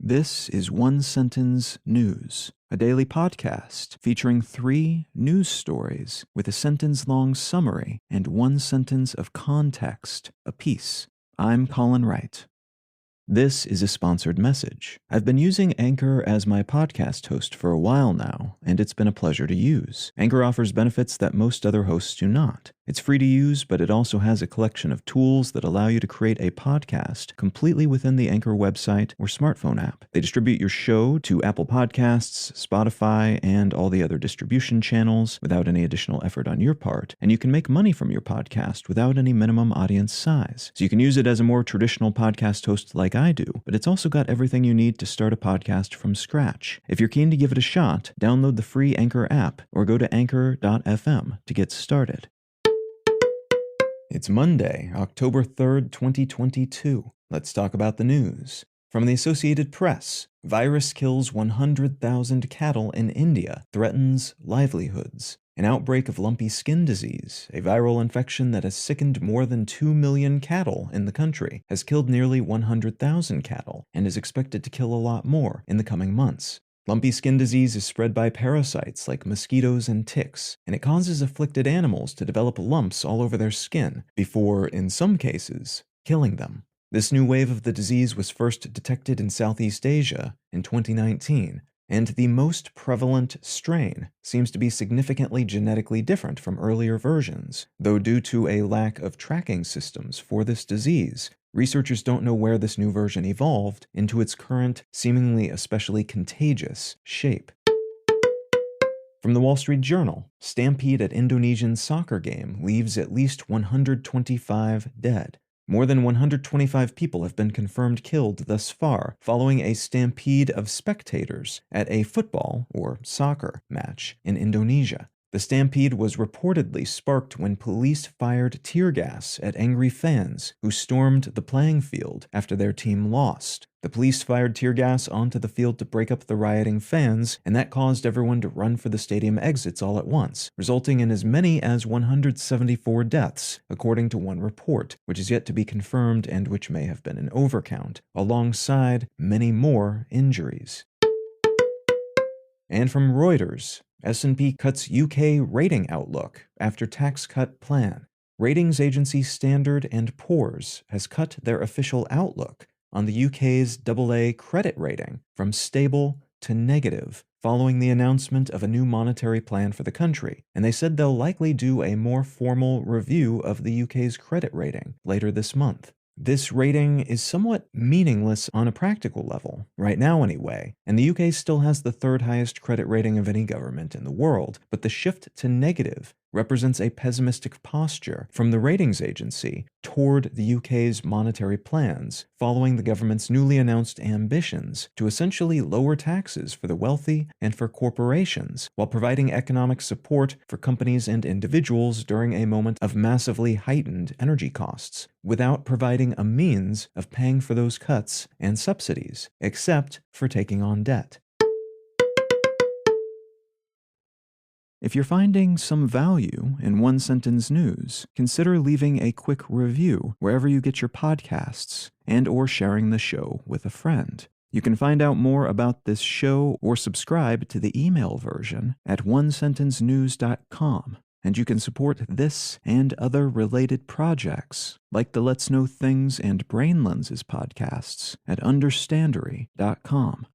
This is One Sentence News, a daily podcast featuring 3 news stories with a sentence-long summary and 1 sentence of context apiece. I'm Colin Wright. This is a sponsored message. I've been using Anchor as my podcast host for a while now, and it's been a pleasure to use. Anchor offers benefits that most other hosts do not. It's free to use, but it also has a collection of tools that allow you to create a podcast completely within the Anchor website or smartphone app. They distribute your show to Apple Podcasts, Spotify, and all the other distribution channels without any additional effort on your part, and you can make money from your podcast without any minimum audience size. So you can use it as a more traditional podcast host like I do, but it's also got everything you need to start a podcast from scratch. If you're keen to give it a shot, download the free Anchor app or go to anchor.fm to get started. It's Monday, October 3rd, 2022. Let's talk about the news. From the Associated Press, virus kills 100,000 cattle in India, threatens livelihoods. An outbreak of lumpy skin disease, a viral infection that has sickened more than 2 million cattle in the country, has killed nearly 100,000 cattle and is expected to kill a lot more in the coming months. Lumpy skin disease is spread by parasites like mosquitoes and ticks, and it causes afflicted animals to develop lumps all over their skin before, in some cases, killing them. This new wave of the disease was first detected in Southeast Asia in 2019, and the most prevalent strain seems to be significantly genetically different from earlier versions, though due to a lack of tracking systems for this disease, researchers don't know where this new version evolved into its current, seemingly especially contagious shape. From the Wall Street Journal, Stampede at Indonesian soccer game leaves at least 125 dead. More than 125 people have been confirmed killed thus far, following a stampede of spectators at a football, or soccer, match in Indonesia. The stampede was reportedly sparked when police fired tear gas at angry fans who stormed the playing field after their team lost. The police fired tear gas onto the field to break up the rioting fans, and that caused everyone to run for the stadium exits all at once, resulting in as many as 174 deaths, according to one report, which is yet to be confirmed and which may have been an overcount, alongside many more injuries. And from Reuters, S&P cuts UK rating outlook after tax cut plan. Ratings agency Standard & Poor's has cut their official outlook on the UK's AA credit rating from stable to negative following the announcement of a new monetary plan for the country, and they said they'll likely do a more formal review of the UK's credit rating later this month. This rating is somewhat meaningless on a practical level, right now anyway, and the UK still has the 3rd highest credit rating of any government in the world, but the shift to negative represents a pessimistic posture from the ratings agency toward the UK's monetary plans, following the government's newly announced ambitions to essentially lower taxes for the wealthy and for corporations, while providing economic support for companies and individuals during a moment of massively heightened energy costs, without providing a means of paying for those cuts and subsidies, except for taking on debt. If you're finding some value in One Sentence News, consider leaving a quick review wherever you get your podcasts and/or sharing the show with a friend. You can find out more about this show or subscribe to the email version at onesentencenews.com. And you can support this and other related projects, like the Let's Know Things and Brain Lenses podcasts at understandery.com.